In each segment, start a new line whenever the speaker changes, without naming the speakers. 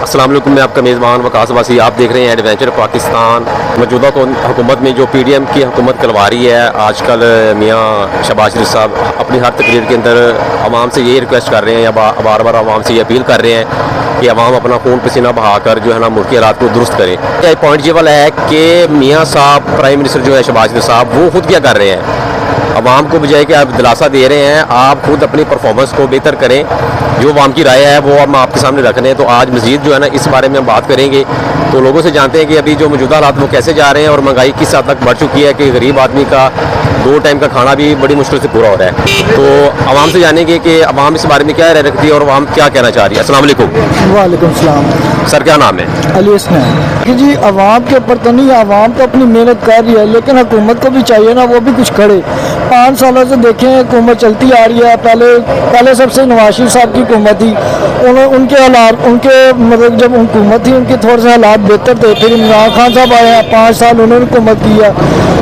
अस्सलाम वालेकुम, मैं आपका मेज़बान वकास वासी। आप देख रहे हैं एडवेंचर पाकिस्तान। मौजूदा हुकूमत में जो पीडीएम की हुकूमत करवा रही है आजकल, मियाँ शहबाज शरीफ साहब अपनी हर तकरीर के अंदर आवाम से ये रिक्वेस्ट कर रहे हैं या बार बार आवाम से ये अपील कर रहे हैं कि आवाम अपना खून पसीना बहाकर जो है ना मुल्की हालात को दुरुस्त करें। पॉइंट ये वाला है कि मियाँ साहब प्राइम मिनिस्टर जो है शहबाज शरीफ साहब, वो खुद क्या कर रहे हैं, आवाम को बजाय कि आप दिलासा दे रहे हैं, आप खुद अपनी परफॉर्मेंस को बेहतर करें। जो आवाम की राय है वो हम आपके सामने रख रहे हैं। तो आज मज़ीद जो है ना इस बारे में हम बात करेंगे। तो लोगों से जानते हैं कि अभी जो मौजूदा हालात वो कैसे जा रहे हैं और महंगाई किस हद तक बढ़ चुकी है कि गरीब आदमी का 2 टाइम का खाना भी बड़ी मुश्किल से पूरा हो रहा है। तो आवाम से जानेंगे कि आवाम इस बारे में क्या राय रखती है और आवाम क्या कहना चाह रही है। अस्सलाम वालेकुम।
वालेकुम सलाम।
सर क्या नाम है?
अली हसन। कि जी आवाम के ऊपर तो नहीं, आवाम तो अपनी मेहनत कर रही है, लेकिन हुकूमत को भी चाहिए ना वो भी कुछ करे। 5 सालों से देखें हुकूमत चलती आ रही है। पहले सबसे नवाज शरीफ साहब की हुकूमत थी, उनके हालात, उनके मतलब जब हुकूमत थी उनके थोड़े से हालात बेहतर थे। फिर इमरान खान साहब आए हैं, 5 साल उन्होंने हुकूमत की है।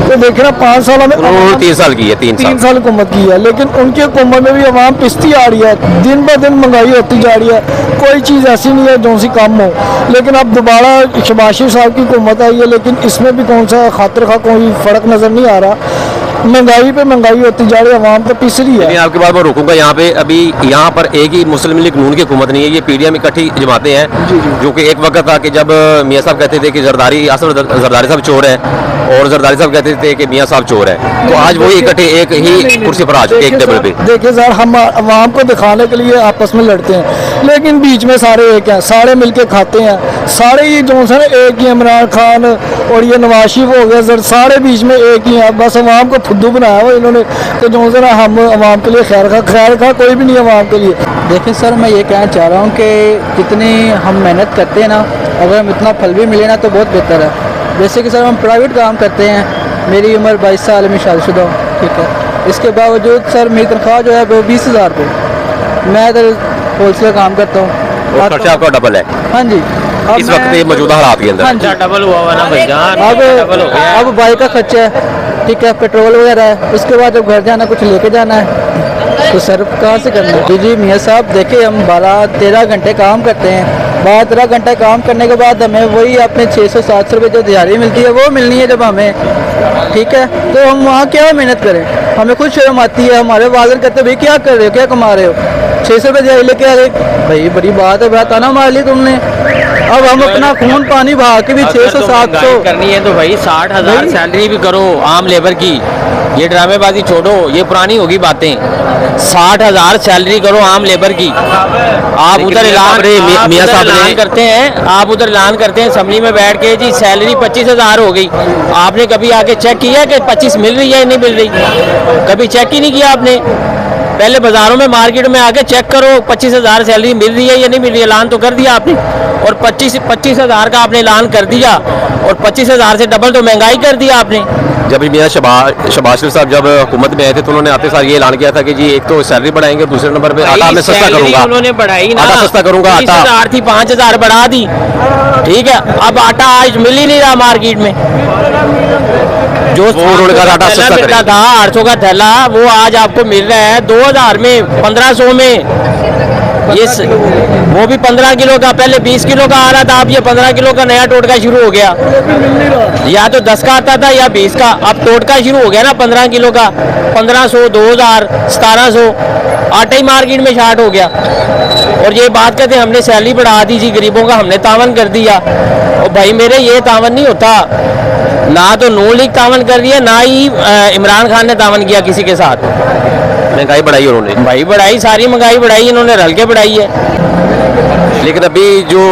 तो देखे ना 5 सालों में
3 साल की है, 3
साल हुकूमत की है, लेकिन उनकी हुकूमत में भी आवाम पिसती आ रही है। दिन ब दिन महंगाई होती जा रही है, कोई चीज़ ऐसी नहीं है जो सी कम हो। लेकिन अब दोबारा शहबाज शरीफ साहब की हुकूमत आई है, लेकिन इसमें भी कौन सा खातिर खा कोई फ़र्क नज़र नहीं आ रहा। महंगाई पे महंगाई होती जा रही है, आवाम तो पिस रही है।
आपके बात मैं रोकूंगा यहाँ पे। अभी यहाँ पर एक ही मुस्लिम लीग नून की हुकूमत नहीं है, ये पीडीएम इकट्ठी जमाते हैं। जो कि एक वक्त था कि जब मियाँ साहब कहते थे कि जरदारी साहब चोर है और जरदारी साहब कहते थे कि मियाँ साहब चोर है, तो आज वही इकट्ठे एक ही कुर्सी पर आ चुके, एक टेबल पे।
देखिए सर, हम आवाम को दिखाने के लिए आपस में लड़ते हैं, लेकिन बीच में सारे एक हैं, सारे मिलके खाते हैं। सारे ये जो सर एक ही, इमरान खान और ये नवाज शरीफ हो गए सर, सारे बीच में एक ही हैं। बस आवाम को फुद्दू बनाया हुआ इन्होंने कि जो सर हम आवाम के लिए खैर खा कोई भी नहीं आवाम के लिए।
देखिए सर, मैं ये कहना चाह रहा हूँ कि जितनी हम मेहनत करते हैं ना, अगर हम इतना फल भी मिले ना तो बहुत बेहतर है। जैसे कि सर हम प्राइवेट काम करते हैं, मेरी उम्र 22 साल में शादीशुदा हूँ, ठीक है। इसके बावजूद सर मेरी तनख्वाह जो है वो 20,000 रुपये। मैं इधर होलसेल काम करता हूँ।
खर्चा आपका डबल है?
हाँ जी,
इस वक्त मौजूदा हालात के अंदर।
हाँ जी, डबल हुआ हुआ ना भाईजान। अब बाइक का खर्चा है, ठीक है, पेट्रोल वगैरह है, उसके बाद जब घर जाना कुछ लेके जाना है तो सर कहाँ से करना है? जी मियाँ साहब, देखिए हम 12-13 घंटे काम करते हैं। 12-13 घंटे काम करने के बाद हमें वही अपने 600-700 रुपये जो दिहाड़ी मिलती है वो मिलनी है जब हमें, ठीक है। तो हम वहाँ क्या मेहनत करें? हमें खुद शर्म आती है, हमारे वादन करते भाई क्या कर रहे हो, क्या कमा रहे हो, 600 रुपये दिहाड़ी लेके आ रहे। भाई बड़ी बात है, बात आना मार ली तुमने। अब हम अपना खून पानी बहा के भी 600-700
करनी है तो भाई 60,000 सैलरी भी करो आम लेबर की। ये ड्रामेबाजी छोड़ो, ये पुरानी होगी बातें। 60,000 सैलरी करो आम लेबर की। आप उधर ऐलान करते हैं, आप उधर ऐलान करते हैं असेंबली में बैठ के जी सैलरी 25,000 हो गई। आपने कभी आके चेक किया कि 25 मिल रही है नहीं मिल रही? कभी चेक ही नहीं किया आपने। पहले बाजारों में मार्केट में आके चेक करो 25,000 सैलरी मिल रही है या नहीं मिल रही है। ऐलान तो कर दिया आपने, और 25,000 का आपने ऐलान कर दिया, और 25,000 से डबल तो महंगाई कर दिया आपने।
जब मियाँ शहबाज शरीफ साहब जब हुकूमत में आए थे तो उन्होंने आते साल ये ऐलान किया था कि जी एक तो सैलरी बढ़ाएंगे, दूसरे नंबर पे आटा मैं सस्ता करूंगा।
उन्होंने बढ़ाई ना,
आटा सस्ता करूंगा।
30,000 थी 5,000 बढ़ा दी, ठीक है। अब आटा आज मिल ही नहीं रहा मार्केट में। जो
आटा सस्ता
मिलता था 800 का थैला, वो आज आपको मिल रहा है 2,000 में, 1,500 में। ये वो भी 15 किलो का, पहले 20 किलो का आ रहा था, अब ये 15 किलो का नया टोटका शुरू हो गया। या तो 10 का आता था या 20 का, अब टोटका शुरू हो गया ना 15 किलो का। 1,500, 2,000, 1,700 आटा ही मार्केट में शार्ट हो गया। और ये बात कहते हमने सैलरी बढ़ा दी जी, गरीबों का हमने तावन कर दिया। और भाई मेरे ये तावन नहीं होता, ना तो नून लीग तावन कर रही है, ना ही इमरान खान ने तावन किया किसी के साथ।
महंगाई बढ़ाई उन्होंने,
भाई बढ़ाई, सारी महंगाई बढ़ाई इन्होंने, रल के बढ़ाई है।
लेकिन अभी जो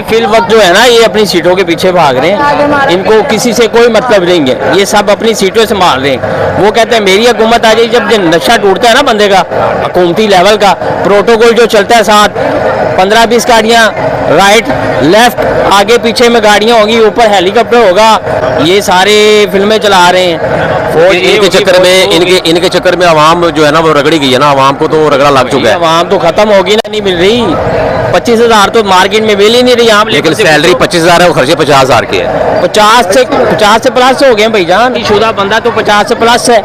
फिल वक्त जो है ना, ये अपनी सीटों के पीछे भाग रहे हैं। इनको किसी से कोई मतलब नहीं है, ये सब अपनी सीटों से मार रहे हैं। वो कहते हैं मेरी हुकूमत आ जाए। जब नशा टूटता है ना बंदे का हुकूमती लेवल का, प्रोटोकॉल जो चलता है साथ 15-20 गाड़ियाँ राइट लेफ्ट आगे पीछे में गाड़ियाँ होंगी, ऊपर हेलीकॉप्टर होगा, ये सारे फिल्में चला रहे हैं।
इनके चक्कर में इनके चक्कर में आवाम जो है ना वो रगड़ी गई है ना, आवाम को तो रगड़ा लग चुका है।
आवाम तो खत्म होगी ना, नहीं मिल रही। 25,000 तो मार्केट में मिल ही नहीं रही आम,
लेकिन सैलरी 25,000 है और खर्चे 50,000 के है।
50 से प्लस हो गए भाईजान। शुदा बंदा तो 50 से प्लस है।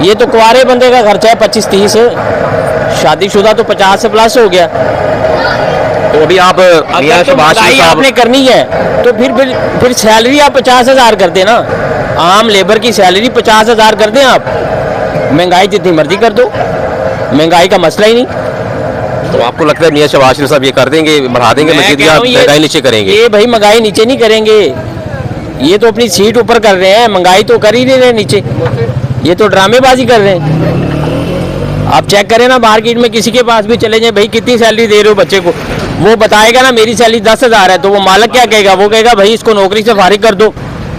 ये तो कुआरे बंदे का खर्चा है 25-30, शादीशुदा तो 50 से प्लस हो गया।
तो अभी आप मियां
अगर तो
शहबाज
महंगाई
शरीफ साहब
आपने करनी है तो फिर सैलरी आप 50,000 कर देना। आम लेबर की सैलरी 50,000 कर दें आप, महंगाई जितनी मर्जी कर दो, महंगाई का मसला ही नहीं।
तो आपको लगता है मियां शहबाज शरीफ साहब ये कर देंगे, बढ़ा देंगे
मैं
मजीद
कह
या
रहा हूँ
महंगाई नीचे करेंगे?
ये भाई महंगाई नीचे नहीं करेंगे, ये तो अपनी सीट ऊपर कर रहे हैं, महंगाई तो कर ही नहीं रहे नीचे, ये तो ड्रामेबाजी कर रहे हैं। आप चेक करें ना, मार्केट में किसी के पास भी चले जाए, भाई कितनी सैलरी दे रहे हो बच्चे को, वो बताएगा ना मेरी सैलरी 10,000 है, तो वो मालिक क्या कहेगा, वो कहेगा भाई इसको नौकरी से फारिग कर दो,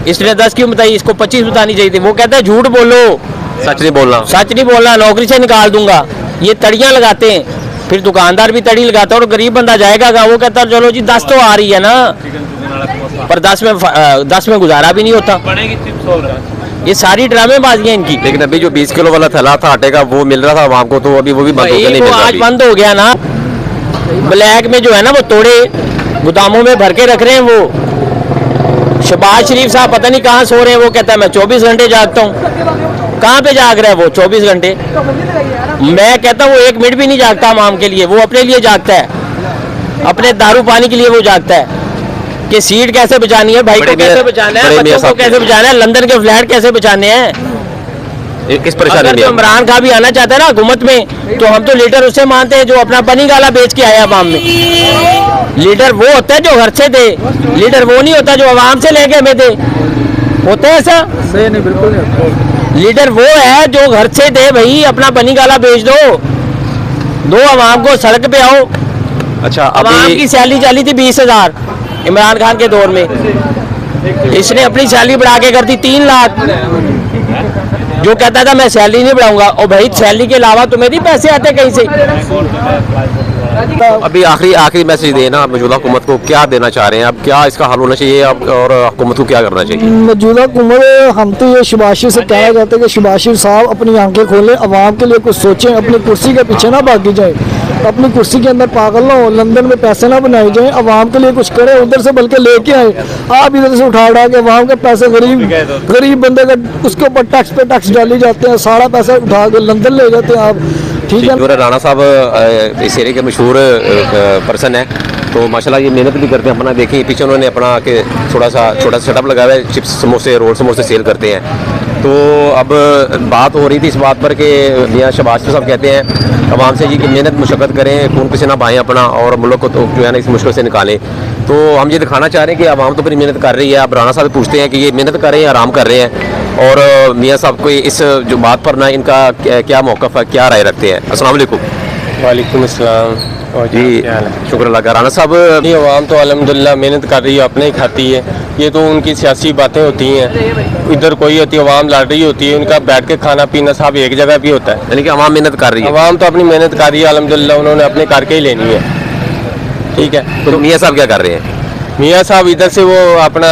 इसने 10 क्यों बताई, इसको 25 बतानी चाहिए थी। वो कहता है झूठ बोलो,
सच नहीं बोलना।
सच नहीं बोलना, नौकरी से निकाल दूंगा। ये तड़ियां लगाते हैं, फिर दुकानदार भी तड़ी लगाता है, और गरीब बंदा जाएगा वो कहता है चलो जी 10 तो आ रही है ना, पर 10 में गुजारा भी नहीं होता। ये सारी ड्रामेबाजियां इनकी।
लेकिन अभी जो 20 किलो वाला थैला था आटे का वो मिल रहा था आवाम को, तो अभी वो भी बंद हो गया, नहीं
वो
मिल रहा
आज
अभी।
बंद हो गया ना, ब्लैक में जो है ना वो तोड़े गोदामों में भर के रख रहे हैं। वो शहबाज शरीफ साहब पता नहीं कहाँ सो रहे हैं, वो कहता है मैं 24 घंटे जागता हूँ। कहाँ पे जाग रहा है वो 24 घंटे? मैं कहता हूँ वो 1 मिनट भी नहीं जागता आवाम के लिए, वो अपने लिए जागता है, अपने दारू पानी के लिए वो जागता है कि सीट कैसे बचानी है, भाई को कैसे बचाना है, बच्चों को कैसे बचाना है, लंदन के फ्लैट कैसे बचाने हैं।
किस परेशानी
अगर
में?
तो इमरान खान भी आना चाहता है ना हुकूमत में, तो हम तो लीडर उससे मानते हैं जो अपना पनी गाला बेच के आया आवाम में। लीडर वो होता है जो घर से दे, लीडर वो नहीं होता जो आवाम से लेके हमें दे। होता है ऐसा?
सही नहीं, बिल्कुल नहीं।
लीडर वो है जो घर से दे, भाई अपना पनी गाला बेच दो आवाम को, सड़क पे आओ।
अच्छा,
आवाम
अभी
की सैलरी चली थी 20,000 इमरान खान के दौर में, इसने अपनी सैलरी बढ़ा के कर दी 3 लाख। जो कहता था मैं सैलरी नहीं बढ़ाऊंगा, और भाई सैलरी के अलावा तुम्हें नहीं पैसे आते कहीं से?
अभी आखिरी मैसेज देना मौजूदा हुकूमत को, क्या देना चाह रहे हैं आप, क्या इसका हल होना चाहिए आप, और हुकूमत को क्या करना चाहिए?
मौजूदा हुकूमत, हम तो ये शहबाज शरीफ से कहना चाहते हैं कि शहबाज शरीफ साहब अपनी आंखें खोलें, आवाम के लिए कुछ सोचें, अपनी कुर्सी के पीछे ना भागी जाए, अपनी कुर्सी के अंदर पागल ना हो, लंदन में पैसे ना बनाए जाए, आवाम के लिए कुछ करे उधर से, बल्कि लेके आए। आप इधर से उठा के आवाम के पैसे गरीब बंदे का उसके ऊपर टैक्स पे टैक्स डाले जाते हैं, सारा पैसा उठा के लंदन ले जाते हैं आप, ठीक है।
नूर राणा साहब इस एरिया के मशहूर पर्सन है, तो माशाल्लाह ये मेहनत भी करते हैं। अपना देखिए पीछे उन्होंने अपना के छोटा सा सेटअप लगाया हुआ है, चिप्स समोसे रोल समोसे सेल करते हैं। तो अब बात हो रही थी इस बात पर कि मियां शहबाज शरीफ साहब कहते हैं आवाम से ये कि मेहनत मुशक्कत करें, खून पसीना बहाएं अपना, और मुल्क को तो जो है ना इस मुश्किल से निकालें। तो हम ये दिखाना चाह रहे हैं कि आवाम तो अपनी मेहनत कर रही है। अब राणा साहब पूछते हैं कि ये मेहनत कर रहे हैं, आराम कर रहे हैं, और मियां साहब को इस जो बात पर ना इनका क्या मौक़िफ़ है, क्या राय रखते हैं? अस्सलाम वालेकुम।
वालेकुम अस्सलाम। और
जी शुक्र अल्लाह का। राणा साहब,
ये अवाम तो अल्हम्दुलिल्लाह मेहनत कर रही है, अपने ही खाती है, ये तो उनकी सियासी बातें होती हैं। इधर कोई होती है, अवाम लड़ रही होती है, उनका बैठ के खाना पीना साहब एक जगह भी होता है।
यानी कि आवाम मेहनत कर रही है।
अवाम तो अपनी मेहनत कर रही है अल्हम्दुलिल्लाह, उन्होंने अपने करके ही लेनी है, ठीक है।
तो मियां साहब क्या कर रहे हैं?
मियाँ साहब इधर से वो अपना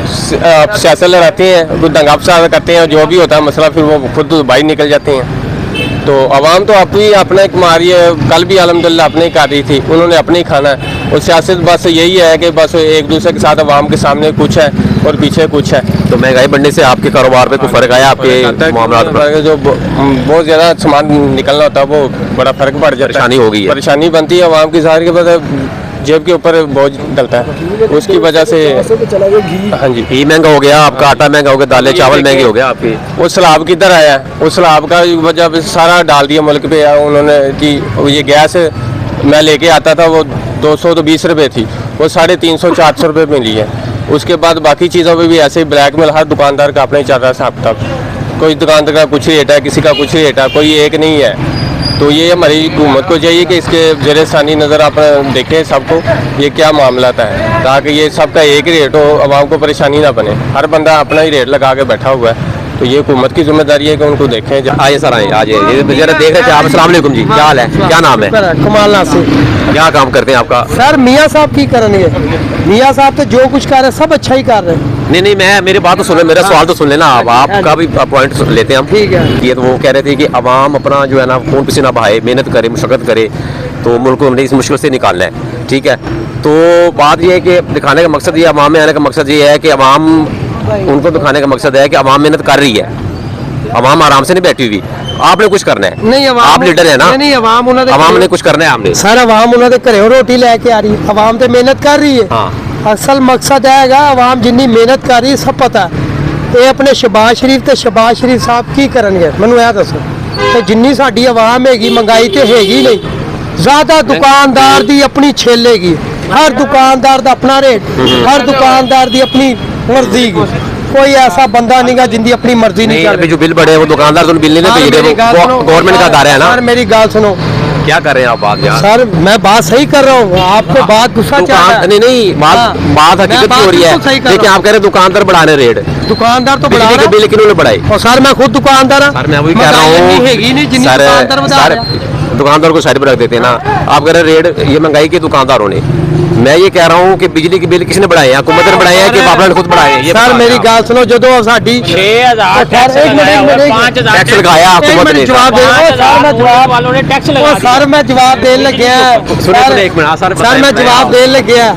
सियासत लड़ाते हैं, कुछ दंगा फसाद करते हैं, जो भी होता है मसला, फिर वो खुद बाहर निकल जाते हैं। तो अवाम तो अपनी अपना एक मारी है, कल भी अल्हम्दुलिल्लाह अपने ही कर रही थी, उन्होंने अपने ही खाना है। और सियासत बस यही है कि बस एक दूसरे के साथ अवाम के सामने कुछ है और पीछे कुछ है।
तो महंगाई बढ़ने से आपके कारोबार पे कोई फ़र्क आया, आपके मामलात पर?
जो बहुत ज़्यादा सामान निकलना होता है वो बड़ा फ़र्क पड़ जाता है,
परेशानी हो गई है।
परेशानी बनती है अवाम की, ज़ाहिर के बाद जेब के ऊपर बोझ डलता है, उसकी वजह से। हाँ जी,
घी महंगा हो गया, आपका आटा महंगा हो गया, दालें चावल महंगे हो गया आपके।
वो सैलाब किधर आया है, वो सैलाब का वजह सारा डाल दिया मुल्क पे उन्होंने कि ये गैस मैं लेके आता था वो 220 रुपये थी, वो 350-400 रुपये मिली है। उसके बाद बाकी चीज़ों पे भी ऐसे ही ब्लैक में हर दुकानदार का अपना ही चल रहा है हिसाब किताब, कोई दुकानदार का कुछ रेट है, किसी का कुछ रेट है, कोई एक नहीं है। तो ये हमारी हुकूमत को चाहिए कि इसके ज़ेरे सानी नज़र आप देखें सबको, ये क्या मामला है, ताकि ये सबका एक ही रेट हो, आवाम को परेशानी ना बने। हर बंदा अपना ही रेट लगा के बैठा हुआ है, तो ये हुकूमत की जिम्मेदारी है कि उनको देखें।
आइए सर, आइए आज ये जरा देख रहे थे आप। अस्सलाम वालेकुम जी, क्या हाल है, क्या नाम है,
कमाल नासिर।
क्या काम करते हैं आपका?
सर मियाँ साहब की करेंगे, मियाँ साहब तो जो कुछ कर रहे हैं सब अच्छा ही कर रहे हैं।
नहीं, मैं मेरी बात तो सुन, मेरा सवाल तो सुन लेना आप, आपका भी पॉइंट लेते हैं हम।
ठीक है।
ये तो वो कह रहे थे कि अवाम अपना जो है ना खून पसीना बहाए, मेहनत करे, मुशक्कत करे, तो मुल्क को हमने इस मुश्किल से निकालना है, ठीक है। तो बात ये है कि दिखाने का मकसद, ये अवाम में आने का मकसद ये है कि अवाम, उनको दिखाने का मकसद है कि अवाम मेहनत कर रही है, आवाम आराम से नहीं बैठी हुई, आपने कुछ करना है।
नहीं
आप लीडर है ना,
नहीं आवाम उन्होंने
आवाम ने कुछ करना है। आपने
सर आवाम उन्होंने घरों रोटी लेके आ रही है, आवाम तो मेहनत कर रही है।
हाँ
असल मकसद हैगा आवाम जिन्नी मेहनत कर रही है सब पता है। ਇਹ ਆਪਣੇ ਸ਼ਬਾਜ਼ ਸ਼ਰੀਫ ਤੇ ਸ਼ਬਾਜ਼ ਸ਼ਰੀਫ ਸਾਹਿਬ ਕੀ ਕਰਨਗੇ ਮੈਨੂੰ ਇਹ ਦੱਸੋ। ਤੇ ਜਿੰਨੀ ਸਾਡੀ ਆਵਾਮ ਹੈਗੀ ਮਹਿੰਗਾਈ ਤੇ ਹੈਗੀ ਨਹੀਂ, ਜ਼ਿਆਦਾ ਦੁਕਾਨਦਾਰ ਦੀ ਆਪਣੀ ਛੇਲੇਗੀ, ਹਰ ਦੁਕਾਨਦਾਰ ਦਾ ਆਪਣਾ ਰੇਟ, ਹਰ ਦੁਕਾनदार ਦੀ ਆਪਣੀ ਮਰਜ਼ੀ ਗੀ। कोई ऐसा बंदा नहीं गा जिंदी अपनी मर्जी नहीं
नहीं,
चल
अभी जो बिल बढ़े हैं वो दुकानदार तो बिल नहीं भेज रहे, वो गवर्नमेंट का दायरा है ना।
सर मेरी गाल सुनो,
क्या कर रहे हैं आप बात यार?
सर मैं बात सही कर रहा हूँ, आपको बात गुस्सा चढ़ रहा है।
नहीं नहीं, बात
हाँ।
बात
मैं
हकीकत
बात
की हो रही है,
बिल्कुल सही कर
लेकिन
रहा
आप कह रहे हैं दुकानदार बढ़ा रहे रेट।
दुकानदार तो बढ़ा
बिजली के
रहा
बिल किन्होंने बढ़ाए?
और सर मैं खुद दुकानदार हूँ।
सर मैं वही कह रहा हूँ,
सर
दुकानदार को साइड पर रख देते हैं ना। आप कह रहे हैं रेट ये महंगाई के दुकानदारों ने, मैं ये कह रहा हूँ कि बिजली के बिल किसने बढ़ाए हैं? हुकूमत ने बढ़ाए हैं कि बाबरा ने खुद बढ़ाए हैं? ये
सर मेरी गाल सुनो, जो साडी
6,000 टैक्स
एक मिनट,
लगाया
एक मिनट,
और 5,000
टैक्स लगाया हुकूमत ने।
जवाब दे
वालों ने टैक्स लगा दिया।
सर मैं जवाब देन लग्या
सुनो एक मिनट, सर
सर मैं जवाब देन लग्या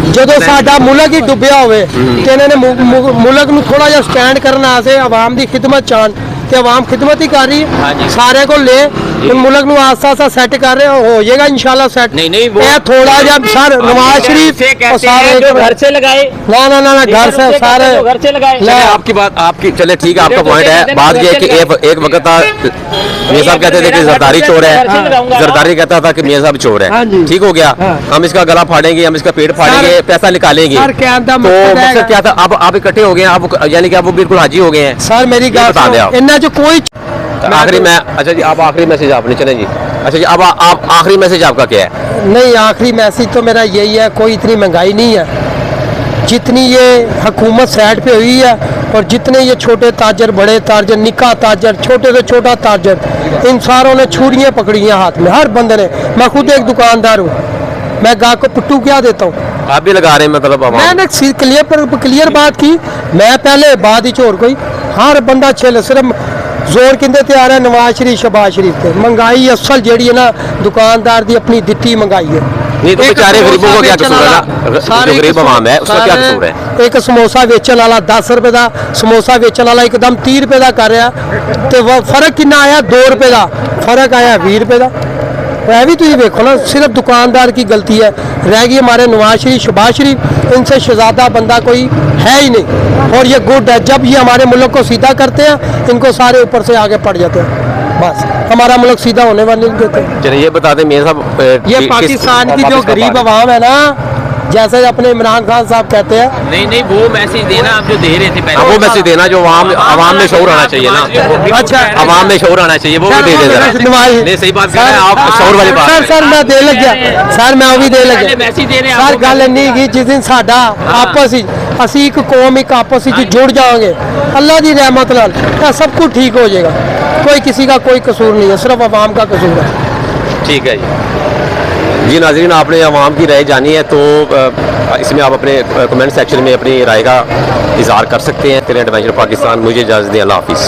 ਜਦੋਂ ਸਾਡਾ ਮੁਲਕ ਹੀ ਡੁੱਬਿਆ ਹੋਵੇ ਤੇ ਇਹਨਾਂ ਨੇ ਮੁਲਕ ਨੂੰ ਥੋੜਾ ਜਿਹਾ ਸਟੈਂਡ ਕਰਨ ਵਾਸਤੇ ਆਵਾਮ ਦੀ ਖਿਦਮਤ ਚਾਹਣ ਤੇ ਆਵਾਮ ਖਿਦਮਤ ਹੀ ਕਰ ਰਹੀ ਹੈ ਸਾਰੇ ਕੋਲ ਲੈ ਹੁਣ ਮੁਲਕ ਨੂੰ ਆਸਤਾ ਆਸਤਾ ਸੈੱਟ ਕਰ ਰਹੇ ਹੋ ਜਾਏਗਾ इंशाल्लाह सेट।
नहीं वो
ਇਹ ਥੋੜਾ ਜਿਹਾ ਸਰ नवाज शरीफ
से कहते हैं जो घर से लगाए,
ना ना ना घर से सारे
घर से लगाए।
चले आपकी बात, आपकी चले ठीक है, आपका पॉइंट है। बात ये है कि एक वक्त था मियाँ साहब कहते थे कि जरदारी चोर है, जरदारी कहता था कि मियाँ साहब चोर है। ठीक हो गया, हम इसका गला फाड़ेंगे, हम इसका पेट फाड़ेंगे, पैसा निकालेंगे।
सर क्या
तो मकसद क्या था? आप इकट्ठे हो गए हैं, आप यानी कि आप बिल्कुल हाजी हो गए हैं।
सर मेरी
बता
गाल
दें आप।
इन्ना जो कोई
आखिरी में, अच्छा जी आप आखिरी मैसेज आपने, चले जी। अच्छा जी अब आप आखिरी मैसेज आपका क्या है?
नहीं आखिरी मैसेज तो मेरा यही है, कोई इतनी महंगाई नहीं है जितनी ये हुकूमत साइड पे हुई है, और जितने ये छोटे ताजर, बड़े ताजर, निका ताजर, छोटे से छोटा ताजर, इन सारों ने छुरियाँ पकड़ी हैं हाथ में, हर बंदे ने। मैं खुद एक दुकानदार हूँ, मैं गाहक को पिट्टू क्या देता हूँ।
आप भी लगा रहे हैं मतलब आवाम?
मैंने क्लियर बात की, मैं पहले बाद ही चोर कोई हर बंदा छिल सिर्फ जोर किंदे ते आ रहा है नवाज शरीफ शबाज शरीफ ते। महंगाई असल जेड़ी है ना दुकानदार दी अपनी दित्ती महंगाई है।
नहीं तो बेचारे गरीबों को क्या कसूर है ना, जो गरीब आवाम है उसका क्या कसूर है?
एक समोसा बेचन वाला 10 रुपए का समोसा बेचन वाला एकदम 30 रुपए का कर रहा, तो वो फर्क कितना आया? 2 रुपए का फर्क आया 20 रुपए का। वह भी तुम देखो ना, सिर्फ दुकानदार की गलती है। रह गई हमारे नवाज शरीफ शबाज शरीफ, इनसे शहजादा बंदा कोई है ही नहीं। और ये गुड है, जब ये हमारे मुल्क को सीधा करते हैं इनको सारे ऊपर से आगे पड़ जाते हैं, बस हमारा मुल्क सीधा होने वाले नहीं देते।
चलिए ये बता दें मियां साहब,
ये पाकिस्तान की जो गरीब आवाम है ना, जैसे अपने इमरान खान साहब कहते हैं,
नहीं वो मैसेज देना आप जो दे रहे थे पहले,
वो मैसेज देना जो आवाम में शऊर आना चाहिए ना।
अच्छा
आवाम में शऊर आना चाहिए, वो भी दे दे जरा। नहीं सही बात कह रहे हैं आप, शऊर वाली बात।
सर मैं दे लग गया सर, मैं वो भी दे लग गया
मैसेज दे रहे हैं
सर। गल नहीं की जिस दिन साडा आपस ही असी एक कौम एक आपस ही जुड़ जाओगे अल्लाह की रहमत नाल तो सब कुछ ठीक हो जाएगा। कोई किसी का कोई कसूर नहीं है, सिर्फ आवाम का कसूर है।
ठीक है जी नाज़रीन, आपने आवाम की राय जानी है तो इसमें आप अपने कमेंट सेक्शन में अपनी राय का इजहार कर सकते हैं। एडवेंचर पाकिस्तान मुझे इजाज़त दें, अल्लाह हाफिज़।